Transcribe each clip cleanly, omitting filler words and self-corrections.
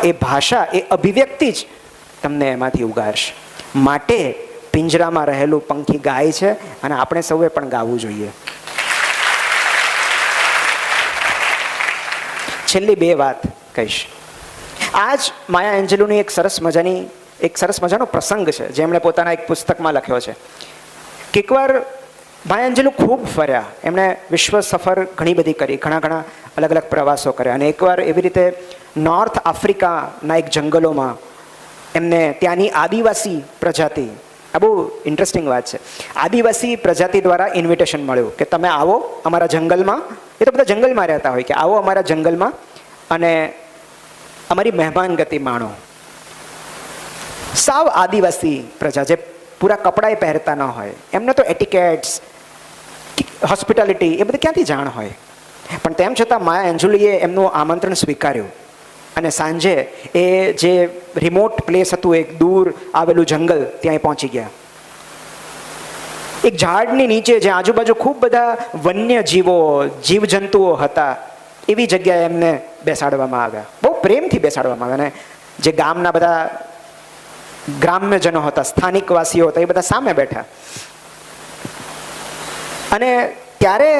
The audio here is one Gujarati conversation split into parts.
એ ભાષા, એ અભિવ્યક્તિ જ તમને એમાંથી ઉગાડશે. માટે પિંજરામાં રહેલું પંખી ગાય છે અને આપણે સૌએ પણ ગાવું જોઈએ. છેલ્લી 2 વાત કહીશ. આજ માયા એન્જેલોની એક સરસ મજાનો પ્રસંગ છે જે એમણે પોતાના એક પુસ્તકમાં લખ્યો છે કે એકવાર માયા એન્જેલો ખૂબ ફર્યા. એમણે વિશ્વ સફર ઘણી બધી કરી, ઘણા અલગ અલગ પ્રવાસો કર્યા. અને એકવાર એવી રીતે નોર્થ આફ્રિકાના એક જંગલોમાં એમને ત્યાંની આદિવાસી પ્રજાતિ, આ બહુ ઇન્ટરેસ્ટિંગ વાત છે, આદિવાસી પ્રજાતિ દ્વારા ઇન્વિટેશન મળ્યું કે તમે આવો અમારા જંગલમાં. એ તો બધા જંગલમાં રહેતા હોય કે આવો અમારા જંગલમાં અને અમારી મહેમાન ગતિ માણો. સાવ આદિવાસી પ્રજા, જે પૂરા કપડાં પહેરતા ન હોય, એમને તો એટિકેટ્સ, હોસ્પિટાલિટી એ બધી ક્યાંથી જાણ હોય. પણ તેમ છતાં માયા એન્જેલોએ એમનું આમંત્રણ સ્વીકાર્યું અને સાંજે એ જે રિમોટ પ્લેસ હતું, એક દૂર આવેલું જંગલ, ત્યાં પહોંચી ગયા. એક ઝાડની નીચે જે આજુબાજુ ખૂબ બધા વન્ય જીવો, જીવજંતુઓ હતા, એવી જગ્યાએ એમને બેસાડવામાં આવ્યા. બહુ પ્રેમથી બેસાડવામાં આવ્યા. અને જે ગામના બધા ગ્રામ્યજનો હતા, સ્થાનિક વાસીઓ હતા, એ બધા સામે બેઠા. અને ત્યારે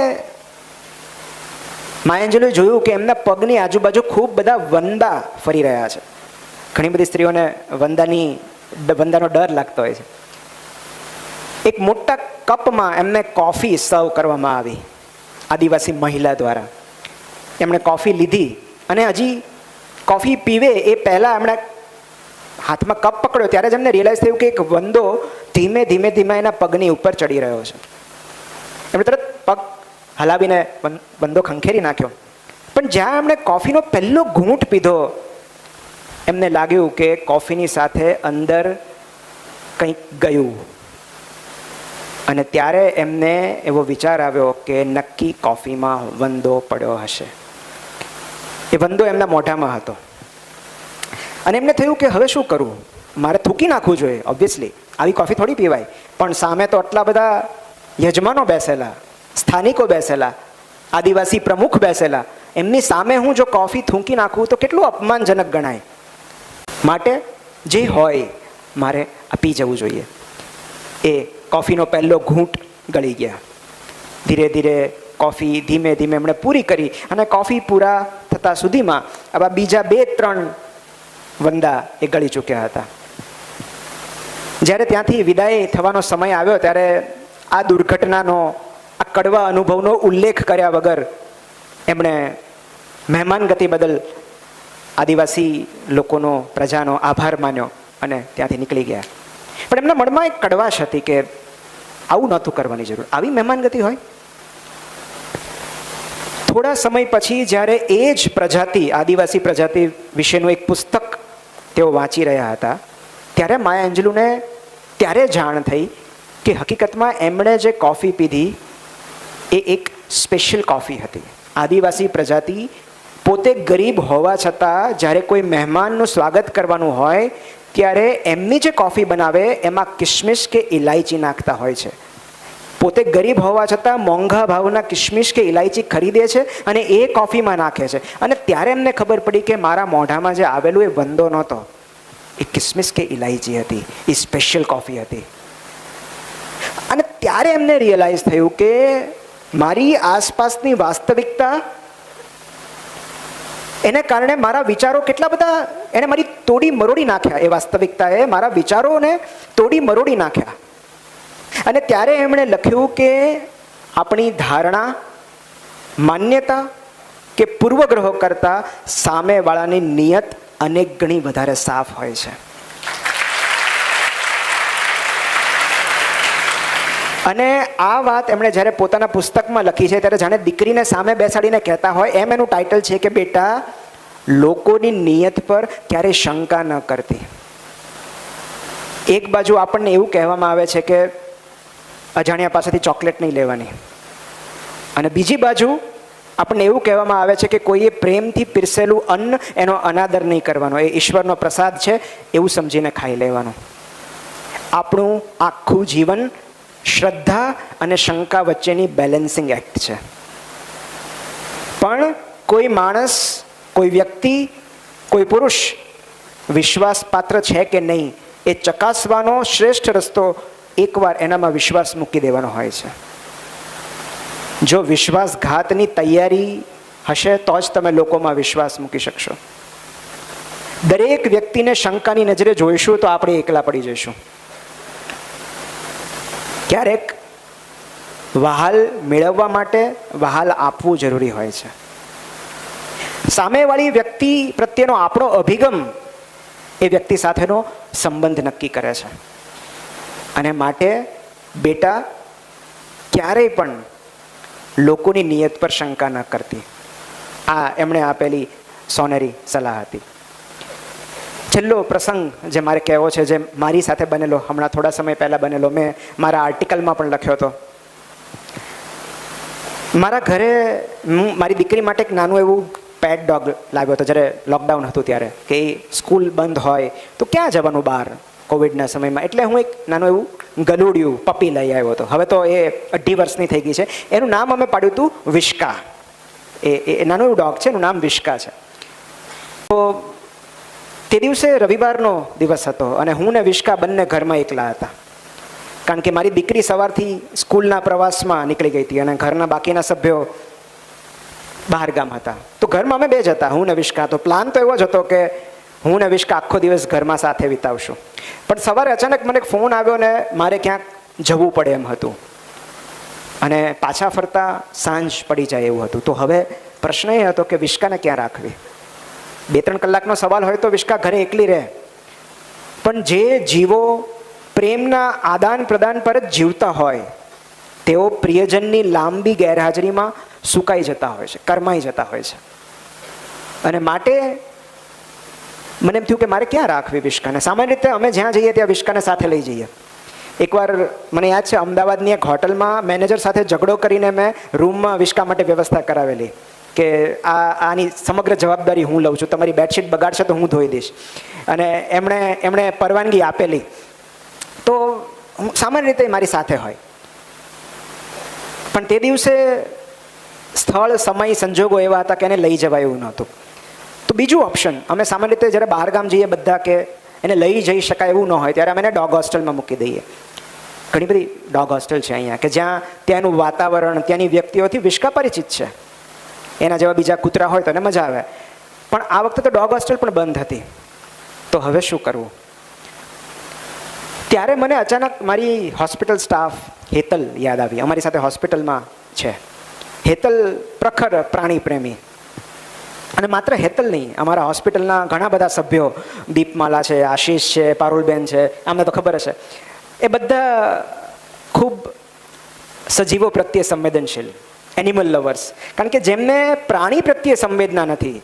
માયા એન્જેલોએ જોયું કે એમના પગની આજુબાજુ ખૂબ બધા વંદા ફરી રહ્યા છે. ઘણી બધી સ્ત્રીઓને વંદાનો ડર લાગતો હોય છે. એક મોટા કપમાં એમને કોફી સર્વ કરવામાં આવી આદિવાસી મહિલા દ્વારા. એમણે કોફી લીધી અને હજી કોફી પીવે એ પહેલાં એમણે હાથમાં કપ પકડ્યો ત્યારે જ એમને રિયલાઇઝ થયું કે એક વંદો ધીમે ધીમે એના પગની ઉપર ચડી રહ્યો છે. એમણે તરત પગ હલાવીને વંદો ખંખેરી નાખ્યો. પણ જ્યાં એમણે કોફીનો પહેલો ઘૂંટ પીધો, એમને લાગ્યું કે કોફીની સાથે અંદર કંઈક ગયું. અને ત્યારે એમને એવો વિચાર આવ્યો કે નક્કી કોફીમાં વંદો પડ્યો હશે. એ વંદો એમના મોઢામાં હતો. અને એમને થયું કે હવે શું કરવું, મારે થૂકી નાખવું જોઈએ. ઓબ્વિયસલી આવી કોફી થોડી પીવાય. પણ સામે તો આટલા બધા યજમાનો બેસેલા, સ્થાનિકો બેસેલા, આદિવાસી પ્રમુખ બેસેલા, એમની સામે હું જો કોફી થૂંકી નાખું તો કેટલું અપમાનજનક ગણાય. માટે જે હોય મારે આપી જવું જોઈએ. એ કોફીનો પહેલો ઘૂંટ ગળી ગયા. ધીરે ધીરે કોફી ધીમે એમણે પૂરી કરી અને કોફી પૂરા થતાં સુધીમાં આવા બીજા 2-3 વંદા એ ગળી ચૂક્યા હતા. જ્યારે ત્યાંથી વિદાય થવાનો સમય આવ્યો ત્યારે આ દુર્ઘટનાનો, આ કડવા અનુભવનો ઉલ્લેખ કર્યા વગર એમણે મહેમાન ગતિ બદલ આદિવાસી લોકોનો, પ્રજાનો આભાર માન્યો અને ત્યાંથી નીકળી ગયા. પણ એમના મનમાં એક કડવાશ હતી કે આવું નહોતું કરવાની જરૂર. આવી મહેમાન ગતિ હોય. થોડા સમય પછી જ્યારે એ જ પ્રજાતિ, આદિવાસી પ્રજાતિ વિશેનું એક પુસ્તક તેઓ વાંચી રહ્યા હતા, ત્યારે માયા એન્જેલોને ત્યારે જાણ થઈ કે હકીકતમાં એમણે જે કોફી પીધી એ એક સ્પેશિયલ કોફી હતી. આદિવાસી પ્રજાતિ પોતે ગરીબ હોવા છતાં જ્યારે કોઈ મહેમાનનું સ્વાગત કરવાનું હોય ત્યારે એમની જે કોફી બનાવે એમાં કિશમિશ કે ઇલાયચી નાખતા હોય છે. પોતે ગરીબ હોવા છતાં મોંઘા ભાવના કિશમિશ કે ઇલાયચી ખરીદે છે અને એ કોફીમાં નાખે છે. અને ત્યારે એમને ખબર પડી કે મારા મોઢામાં જે આવેલું એ વંદો નહોતો, એ કિશમિશ કે ઇલાયચી હતી, એ સ્પેશિયલ કોફી હતી. અને ત્યારે એમને રિયલાઇઝ થયું કે મારી આસપાસની વાસ્તવિકતા, એને કારણે મારા વિચારો કેટલા બધા, એને મારી તોડી મરોડી નાખ્યા. એ વાસ્તવિકતાએ મારા વિચારોને તોડી મરોડી નાખ્યા. અને ત્યારે એમણે લખ્યું કે આપણી ધારણા, માન્યતા કે પૂર્વગ્રહો કરતાં સામેવાળાની નિયત અનેક ગણી વધારે સાફ હોય છે. અને આ વાત એમણે જ્યારે પોતાના પુસ્તકમાં લખી છે ત્યારે જાણે દીકરીને સામે બેસાડીને કહેતા હોય એમ એનું ટાઇટલ છે કે બેટા, લોકોની નિયત પર ક્યારેય શંકા ન કરતી. એક બાજુ આપણને એવું કહેવામાં આવે છે કે અજાણ્યા પાસેથી ચોકલેટ નહીં લેવાની, અને બીજી બાજુ આપણને એવું કહેવામાં આવે છે કે કોઈએ પ્રેમથી પીરસેલું અન્ન એનો અનાદર નહીં કરવાનો, એ ઈશ્વરનો પ્રસાદ છે એવું સમજીને ખાઈ લેવાનું. આપણું આખું જીવન શ્રદ્ધા અને શંકા વચ્ચેની બેલેન્સિંગ એક્ટ છે. પણ કોઈ માણસ, કોઈ વ્યક્તિ, કોઈ પુરુષ વિશ્વાસપાત્ર છે કે નહીં એ ચકાસવાનો શ્રેષ્ઠ રસ્તો એકવાર એનામાં વિશ્વાસ મૂકી દેવાનો હોય છે. જો વિશ્વાસઘાતની તૈયારી હશે તો જ તમે લોકોમાં વિશ્વાસ મૂકી શકશો. દરેક વ્યક્તિને શંકાની નજરે જોઈશું તો આપણે એકલા પડી જઈશું. ક્યારેક વહાલ મેળવવા માટે વહાલ આપવું જરૂરી હોય છે. સામેવાળી વ્યક્તિ પ્રત્યેનો આપણો અભિગમ એ વ્યક્તિ સાથેનો સંબંધ નક્કી કરે છે. અને માટે બેટા, ક્યારેય પણ લોકોની નિયત પર શંકા ન કરતી. આ એમણે આપેલી સોનેરી સલાહ હતી. છેલ્લો પ્રસંગ જે મારે કહેવો છે, જે મારી સાથે બનેલો, હમણાં થોડા સમય પહેલાં બનેલો, મેં મારા આર્ટિકલમાં પણ લખ્યો હતો. મારા ઘરે મારી દીકરી માટે એક નાનું એવું પેટ ડોગ લાવ્યો હતો જ્યારે લોકડાઉન હતું ત્યારે, કે સ્કૂલ બંધ હોય તો ક્યાં જવાનું બહાર કોવિડના સમયમાં. એટલે હું એક નાનું એવું ગલુડિયું પપી લઈ આવ્યો હતો. હવે તો એ 2.5 વર્ષની થઈ ગઈ છે. એનું નામ અમે પાડ્યું હતું વિશ્કા. એ નાનું એવું ડોગ છે, એનું નામ વિશ્કા છે. તો તે દિવસે રવિવારનો દિવસ હતો અને હું ને વિશ્કા બંને ઘરમાં એકલા હતા. કારણ કે મારી દીકરી સવારથી સ્કૂલના પ્રવાસમાં નીકળી ગઈ હતી અને ઘરના બાકીના સભ્યો બહાર ગામ હતા. તો ઘરમાં અમે 2 જ હતા, હું ને વિશ્કા. તો પ્લાન તો એવો જ હતો કે હું ને વિશ્કા આખો દિવસ ઘરમાં સાથે વિતાવશું. પણ સવારે અચાનક મને એક ફોન આવ્યો ને મારે ક્યાંક જવું પડે એમ હતું અને પાછા ફરતા સાંજ પડી જાય એવું હતું. તો હવે પ્રશ્ન એ હતો કે વિશ્કાને ક્યાં રાખવી. 2-3 કલાકનો સવાલ હોય તો વિશ્કા ઘરે એકલી રહે, પણ જે જીવો પ્રેમના આદાન પ્રદાન પર જ જીવતા હોય તેઓ પ્રિયજનની લાંબી ગેરહાજરીમાં સુકાઈ જતા હોય છે, કરમાઈ જતા હોય છે. અને માટે મને એમ થયું કે મારે ક્યાં રાખવી વિશ્કાને. સામાન્ય રીતે અમે જ્યાં જઈએ ત્યાં વિશ્કાને સાથે લઈ જઈએ. એકવાર મને યાદ છે, અમદાવાદની એક હોટલમાં મેનેજર સાથે ઝઘડો કરીને મેં રૂમમાં વિશ્કા માટે વ્યવસ્થા કરાવેલી કે આની સમગ્ર જવાબદારી હું લઉં છું, તમારી બેડશીટ બગાડશે તો હું ધોઈ દઈશ. અને એમણે પરવાનગી આપેલી. તો સામાન્ય રીતે મારી સાથે હોય. પણ તે દિવસે સ્થળ, સમય, સંજોગો એવા હતા કે એને લઈ જવાય એવું નહોતું. તો બીજું ઓપ્શન, અમે સામાન્ય રીતે જ્યારે બહાર ગામ જઈએ બધા કે એને લઈ જઈ શકાય એવું ન હોય ત્યારે અમે એને ડોગ હોસ્ટેલમાં મૂકી દઈએ. ઘણી બધી ડોગ હોસ્ટેલ છે અહીંયા કે જ્યાં ત્યાંનું વાતાવરણ, ત્યાંની વ્યક્તિઓથી વિશ્કા પરિચિત છે. એના જેવા બીજા કૂતરા હોય તો એને મજા આવે. પણ આ વખતે તો ડોગ હોસ્ટેલ પણ બંધ હતી. તો હવે શું કરવું? ત્યારે મને અચાનક મારી હોસ્પિટલ સ્ટાફ હેતલ યાદ આવી. અમારી સાથે હોસ્પિટલમાં છે. હેતલ પ્રખર પ્રાણી પ્રેમી. અને માત્ર હેતલ નહીં, અમારા હોસ્પિટલના ઘણા બધા સભ્યો, દીપમાલા છે, આશીષ છે, પારુલબેન છે, અમને તો ખબર હશે, એ બધા ખૂબ સજીવો પ્રત્યે સંવેદનશીલ, એનિમલ લવર્સ. કારણ કે જેમને પ્રાણી પ્રત્યે સંવેદના નથી,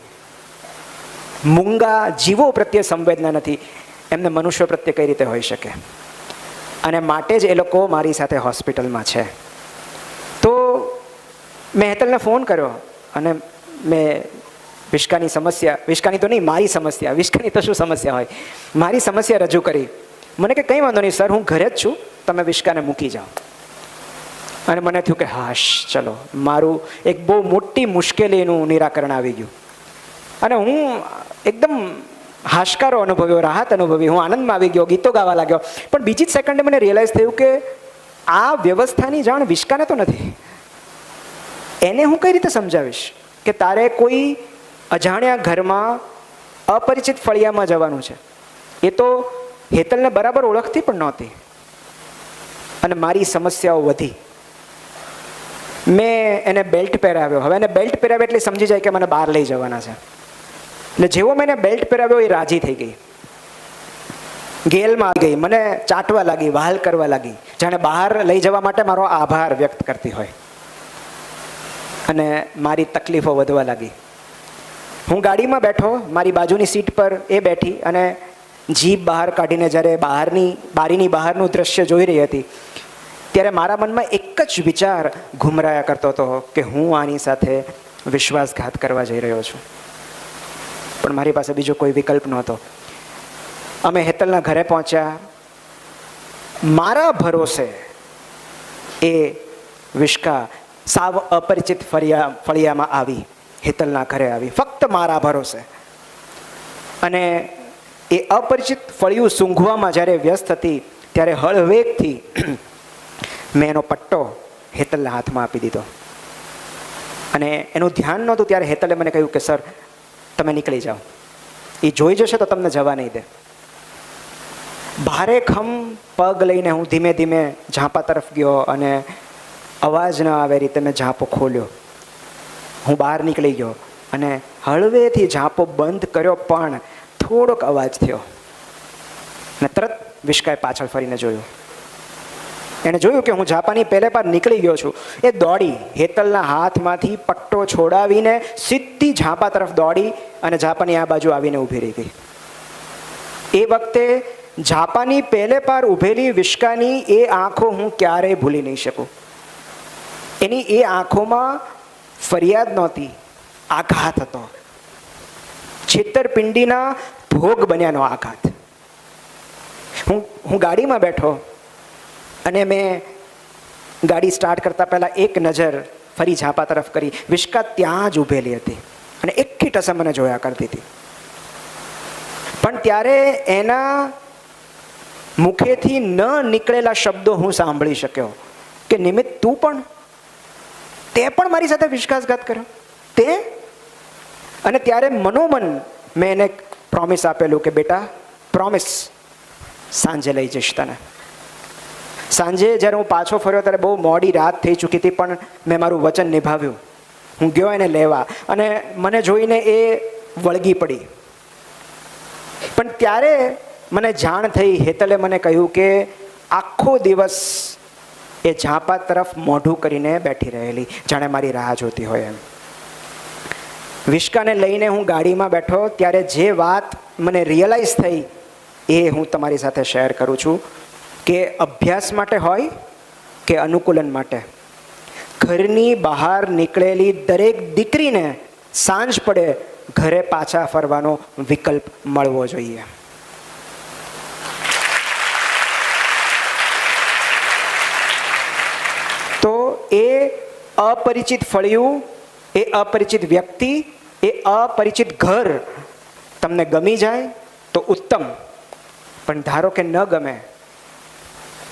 મૂંગા જીવો પ્રત્યે સંવેદના નથી, એમને મનુષ્ય પ્રત્યે કઈ રીતે હોઈ શકે? અને માટે જ એ લોકો મારી સાથે હોસ્પિટલમાં છે. તો મેં હેતલને ફોન કર્યો અને મેં વિશ્કાની સમસ્યા, વિશ્કાની તો નહીં, મારી સમસ્યા, વિશ્કાની તો શું સમસ્યા હોય, મારી સમસ્યા રજૂ કરી. મને કે કંઈ વાંધો નહીં સર, હું ઘરે જ છું, તમે વિશ્કાને મૂકી જાઓ. અને મને થયું કે હાશ, ચલો, મારું એક બહુ મોટી મુશ્કેલીનું નિરાકરણ આવી ગયું. અને હું એકદમ હાશકારો અનુભવ્યો, રાહત અનુભવી, હું આનંદમાં આવી ગયો, ગીતો ગાવા લાગ્યો. પણ બીજી જ સેકન્ડે મને રિયલાઇઝ થયું કે આ વ્યવસ્થાની જાણ વિશ્કાને તો નથી. એને હું કઈ રીતે સમજાવીશ કે તારે કોઈ અજાણ્યા ઘરમાં અપરિચિત ફળિયામાં જવાનું છે? એ તો હેતલને બરાબર ઓળખતી પણ નહોતી. અને મારી સમસ્યાઓ વધી. મેં એને બેલ્ટ પહેરાવ્યો. હવે એને બેલ્ટ પહેરાવ્યો એટલે સમજી જાય કે મને બહાર લઈ જવાના છે. એટલે જેવો મેં એને બેલ્ટ પહેરાવ્યો એ રાજી થઈ ગઈ, ગેલમાં આવી ગઈ, મને ચાટવા લાગી, વહાલ કરવા લાગી, જાણે બહાર લઈ જવા માટે મારો આભાર વ્યક્ત કરતી હોય. અને મારી તકલીફો વધવા લાગી. હું ગાડીમાં બેઠો, મારી બાજુની સીટ પર એ બેઠી અને જીભ બહાર કાઢીને જ્યારે બારીની બહારનું દ્રશ્ય જોઈ રહી હતી ત્યારે મારા મનમાં એક જ વિચાર ઘુમરાયા કરતો હતો કે હું આની સાથે વિશ્વાસઘાત કરવા જઈ રહ્યો છું. પણ મારી પાસે બીજો કોઈ વિકલ્પ નહોતો. અમે હેતલના ઘરે પહોંચ્યા. મારા ભરોસે એ વિશ્કા સાવ અપરિચિત ફળિયામાં આવી, હેતલના ઘરે આવી, ફક્ત મારા ભરોસે. અને એ અપરિચિત ફળિયું સૂંઘવામાં જ્યારે વ્યસ્ત હતી ત્યારે હળવેગથી મેં એનો પટ્ટો હેતલના હાથમાં આપી દીધો. અને એનું ધ્યાન નહોતું ત્યારે હેતલે મને કહ્યું કે સર તમે નીકળી જાઓ, એ જોઈ જશે તો તમને જવા નહીં દે. ભારે ખમ પગ લઈને હું ધીમે ધીમે ઝાંપા તરફ ગયો અને અવાજ ન આવે રીતે મેં ઝાંપો ખોલ્યો. હું બહાર નીકળી ગયો અને હળવેથી ઝાંપો બંધ કર્યો, પણ થોડોક અવાજ થયો ને તરત વિશ્કાએ પાછળ ફરીને જોયું. એણે જોયું કે હું ઝાંપાની પહેલે પાર નીકળી ગયો છું. એ દોડી હેતલના હાથમાંથી પટ્ટો છોડાવીને સીધી ઝાંપા તરફ દોડી અને ઝાંપાની આ બાજુ આવીને ઊભી રહી ગઈ. એ વખતે ઝાંપાની પહેલે પાર ઊભેલી વિશ્કાની એ આંખો હું ક્યારેય ભૂલી નહીં શકું. એની એ આંખોમાં ફરિયાદ નહોતી, આઘાત હતો. છેતરપિંડીના ભોગ બન્યાનો આઘાત. હું ગાડીમાં બેઠો અને મેં ગાડી સ્ટાર્ટ કરતા પહેલા એક નજર ફરી ઝાંપા તરફ કરી. વિશ્કા ત્યાં જ ઊભેલી હતી અને એકી ટસે મને જોયા કરતી હતી. પણ ત્યારે એના મુખેથી ન નીકળેલા શબ્દો હું સાંભળી શક્યો કે નિમિત્ત તે પણ મારી સાથે વિશ્વાસઘાત કર્યો તે. અને ત્યારે મનોમન મેં એને પ્રોમિસ આપેલું કે બેટા પ્રોમિસ, સાંજે લઈ જઈશ તને. સાંજે જ્યારે હું પાછો ફર્યો ત્યારે બહુ મોડી રાત થઈ ચૂકી હતી, પણ મેં મારું વચન નિભાવ્યું. હું ગયો એને લેવા અને મને જોઈને એ વળગી પડી. પણ ત્યારે મને જાણ થઈ, હેતલે મને કહ્યું કે આખો દિવસ એ ઝાંપા તરફ મોઢું કરીને બેઠી રહેલી, જાણે મારી રાહ જોતી હોય એમ. વિશ્કાને લઈને હું ગાડીમાં બેઠો ત્યારે જે વાત મને રિયલાઇઝ થઈ એ હું તમારી સાથે શેર કરું છું કે અભ્યાસ માટે હોય કે અનુકૂલન માટે, ઘરની બહાર નીકળેલી દરેક દીકરીને સાંજ પડે ઘરે પાછા ફરવાનો વિકલ્પ મળવો જોઈએ. તો એ અપરિચિત ફળિયું, એ અપરિચિત વ્યક્તિ, એ અપરિચિત ઘર તમને ગમી જાય તો ઉત્તમ, પણ ધારો કે ન ગમે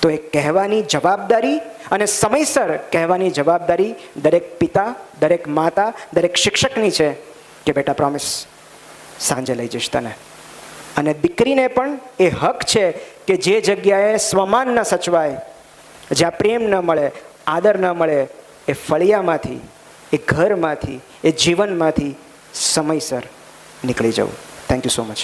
તો એ કહેવાની જવાબદારી અને સમયસર કહેવાની જવાબદારી દરેક પિતા, દરેક માતા, દરેક શિક્ષકની છે કે બેટા પ્રોમિસ, સાંજે લઈ જઈશ તને. અને દીકરીને પણ એ હક છે કે જે જગ્યાએ સ્વમાન ન સચવાય, જ્યાં પ્રેમ ન મળે, આદર ન મળે, એ ફળિયામાંથી, એ ઘરમાંથી, એ જીવનમાંથી સમયસર નીકળી જવું. Thank you so much.